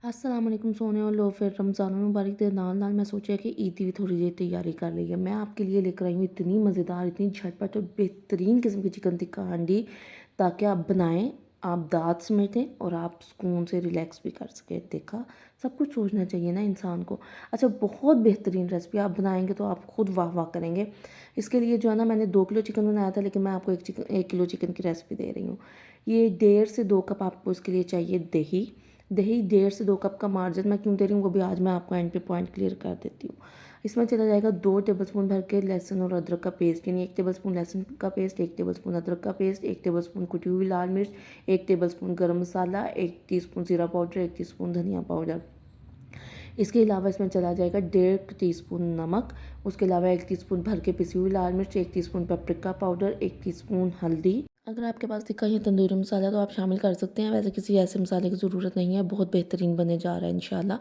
अस्सलाम वालेकुम सोने और लो फिर रमज़ान मुबारक के नाल नाल मैं सोचा कि ईद की भी थोड़ी जी तैयारी कर ली है। मैं आपके लिए लेकर आई हूँ इतनी मज़ेदार, इतनी झटपट और बेहतरीन किस्म की चिकन टिक्का हांडी, ताकि आप बनाएं, आप दाँत समेटें और आप सुकून से रिलैक्स भी कर सकें। देखा, सब कुछ सोचना चाहिए ना इंसान को। अच्छा, बहुत बेहतरीन रेसिपी, आप बनाएंगे तो आप खुद वाह वाह करेंगे। इसके लिए जो है ना, मैंने 2 किलो चिकन बनाया था, लेकिन मैं आपको 1 किलो चिकन की रेसिपी दे रही हूँ। ये 1.5 से 2 कप आपको इसके लिए चाहिए दही। दही 1.5 से 2 कप का मार्जिन मैं क्यों दे रही हूँ वो भी आज मैं आपको एंड पे पॉइंट क्लियर कर देती हूँ। इसमें चला जाएगा 2 टेबलस्पून भर के लहसुन और अदरक का पेस्ट, यानी 1 टेबलस्पून लहसुन का पेस्ट, 1 टेबलस्पून अदरक का पेस्ट, 1 टेबलस्पून कुटी हुई लाल मिर्च, 1 टेबलस्पून गरम मसाला, 1 टीस्पून ज़ीरा पाउडर, 1 टीस्पून धनिया पाउडर। इसके अलावा इसमें चला जाएगा 1.5 टीस्पून नमक। उसके अलावा 1 टीस्पून भर के पिसी हुई लाल मिर्च, 1 टीस्पून पेपरिका पाउडर, 1 टीस्पून हल्दी। अगर आपके पास तिक्का या तंदूरी मसाला तो आप शामिल कर सकते हैं, वैसे किसी ऐसे मसाले की ज़रूरत नहीं है, बहुत बेहतरीन बने जा रहा है इंशाल्लाह।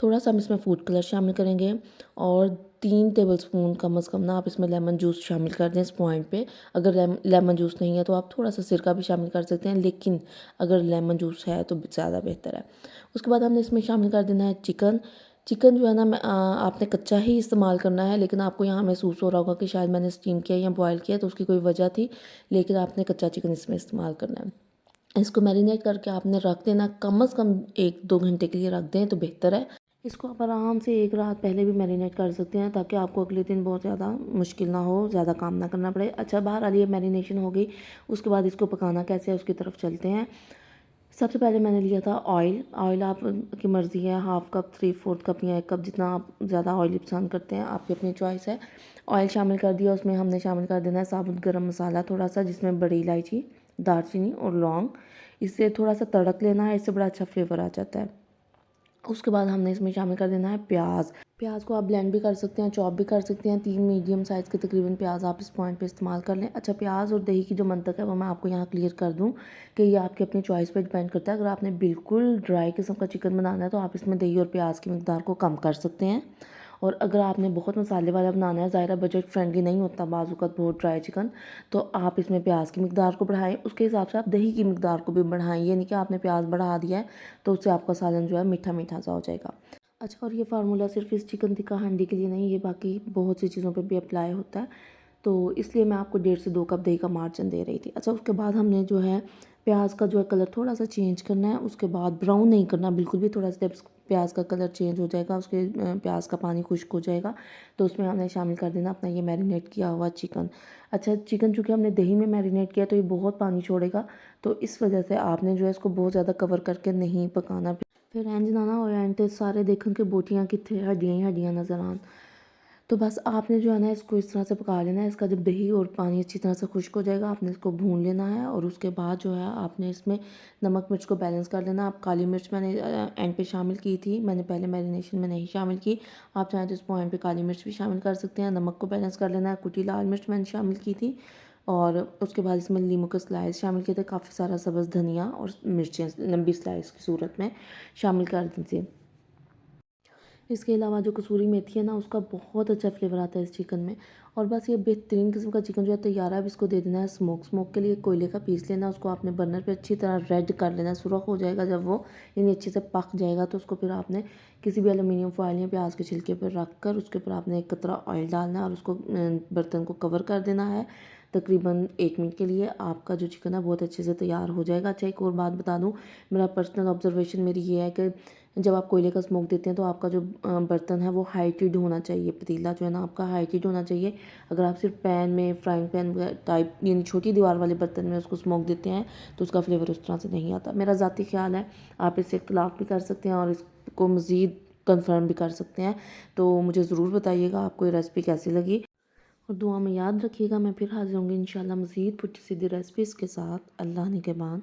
थोड़ा सा हम इसमें फूड कलर शामिल करेंगे और 3 टेबलस्पून कम अज़ कम ना आप इसमें लेमन जूस शामिल कर दें इस पॉइंट पे। अगर लेमन जूस नहीं है तो आप थोड़ा सा सिरका भी शामिल कर सकते हैं, लेकिन अगर लेमन जूस है तो ज़्यादा बेहतर है। उसके बाद हमने इसमें शामिल कर देना है चिकन। चिकन जो है ना, आपने कच्चा ही इस्तेमाल करना है, लेकिन आपको यहाँ महसूस हो रहा होगा कि शायद मैंने स्टीम किया या बॉयल किया, तो उसकी कोई वजह थी, लेकिन आपने कच्चा चिकन इसमें इस्तेमाल करना है। इसको मैरिनेट करके आपने रख देना, कम से कम 1-2 घंटे के लिए रख दें तो बेहतर है। इसको आप आराम से एक रात पहले भी मैरिनेट कर सकते हैं, ताकि आपको अगले दिन बहुत ज़्यादा मुश्किल ना हो, ज़्यादा काम ना करना पड़े। अच्छा, बहरहाल ये मैरिनेशन हो गई। उसके बाद इसको पकाना कैसे है उसकी तरफ चलते हैं। सबसे पहले मैंने लिया था ऑयल। ऑयल आप की मर्ज़ी है, हाफ़ कप, 3/4 कप या 1 कप, जितना आप ज़्यादा ऑयली पसंद करते हैं आपकी अपनी चॉइस है। ऑयल शामिल कर दिया, उसमें हमने शामिल कर देना है साबुत गरम मसाला थोड़ा सा, जिसमें बड़ी इलायची, दालचीनी और लौंग। इससे थोड़ा सा तड़क लेना है, इससे बड़ा अच्छा फ्लेवर आ जाता है। उसके बाद हमने इसमें शामिल कर देना है प्याज। प्याज को आप ब्लेंड भी कर सकते हैं, चॉप भी कर सकते हैं। 3 मीडियम साइज़ के तकरीबन प्याज आप इस पॉइंट पे इस्तेमाल कर लें। अच्छा, प्याज और दही की जो मंतक है वो मैं आपको यहाँ क्लियर कर दूँ कि ये आपकी अपनी चॉइस पे डिपेंड करता है। अगर आपने बिल्कुल ड्राई किस्म का चिकन बनाना है तो आप इसमें दही और प्याज की मिकदार को कम कर सकते हैं, और अगर आपने बहुत मसाले वाला बनाना है, ज़ाहिर है बजट फ्रेंडली नहीं होता बाज़-औक़ात बहुत ड्राई चिकन, तो आप इसमें प्याज की मिकदार को बढ़ाएँ, उसके हिसाब से आप दही की मिकदार को भी बढ़ाएँ। ये नहीं कि आपने प्याज बढ़ा दिया है तो उससे आपका सालन जो है मीठा-मीठा सा हो जाएगा। अच्छा, और ये फार्मूला सिर्फ़ इस चिकन टिक्का हांडी के लिए नहीं, ये बाकी बहुत सी चीज़ों पे भी अप्लाई होता है। तो इसलिए मैं आपको 1.5 से 2 कप दही का मार्जिन दे रही थी। अच्छा, उसके बाद हमने जो है प्याज का जो है कलर थोड़ा-सा चेंज करना है। उसके बाद ब्राउन नहीं करना बिल्कुल भी, थोड़ा सा जब प्याज का कलर चेंज हो जाएगा, उसके प्याज का पानी खुश्क हो जाएगा, तो उसमें हमने शामिल कर देना अपना ये मैरिनेट किया हुआ चिकन। अच्छा, चिकन चूँकि हमने दही में मैरिनेट किया तो ये बहुत पानी छोड़ेगा, तो इस वजह से आपने जो है इसको बहुत ज़्यादा कवर करके नहीं पकाना। फिर इंज ना हो एंड ते सारे देखन कि बोटियाँ कितने, हड्डियाँ ही हड्डियाँ नज़र आन। तो बस आपने जो है ना इसको इस तरह से पका लेना है। इसका जब दही और पानी अच्छी तरह से खुश्क हो जाएगा, आपने इसको भून लेना है, और उसके बाद जो है आपने इसमें नमक मिर्च को बैलेंस कर लेना। आप काली मिर्च मैंने एंड पे शामिल की थी, मैंने पहले मैरिनेशन में नहीं शामिल की। आप चाहें तो इस पॉइंट पे काली मिर्च भी शामिल कर सकते हैं। नमक को बैलेंस कर लेना है। कुटी लाल मिर्च मैंने शामिल की थी, और उसके बाद इसमें लीमू के स्लाइस शामिल किए थे, काफ़ी सारा सब्ज़ धनिया और मिर्चें लंबी स्लाइस की सूरत में शामिल कर दीजिए। इसके अलावा जो कसूरी मेथी है ना, उसका बहुत अच्छा फ्लेवर आता है इस चिकन में। और बस ये बेहतरीन किस्म का चिकन जो है तैयार है। अब इसको दे देना है स्मोक। स्मोक के लिए कोयले का पीस लेना, उसको आपने बर्नर पे अच्छी तरह रेड कर लेना, सुरख हो जाएगा जब वो, यानी अच्छे से पक जाएगा, तो उसको फिर आपने किसी भी एलुमिनियम फॉइल या प्याज के छिलके पर रख कर उसके ऊपर आपने एक कतरा ऑयल डालना है और उसको बर्तन को कवर कर देना है। तकरीबन 1 मिनट के लिए आपका जो चिकन है बहुत अच्छे से तैयार हो जाएगा। अच्छा, एक और बात बता दूँ, मेरा पर्सनल ऑब्जर्वेशन मेरी ये है कि जब आप कोयले का स्मोक देते हैं तो आपका जो बर्तन है वो हाइटेड होना चाहिए, पतीला जो है ना आपका हाइटेड होना चाहिए। अगर आप सिर्फ पैन में, फ्राइंग पैन टाइप यानी छोटी दीवार वाले बर्तन में उसको स्मोक देते हैं तो उसका फ्लेवर उस तरह से नहीं आता। मेरा ज़ाती ख्याल है, आप इससे इख्तलाफ भी कर सकते हैं और इसको मज़ीद कंफर्म भी कर सकते हैं। तो मुझे ज़रूर बताइएगा आपको ये रेसिपी कैसी लगी, और दुआ में याद रखिएगा। मैं फिर हाजिर होंगी इंशाल्लाह मज़ीद पुठी सीधी रेसिपीज़ के साथ। अल्लाह निगहबान।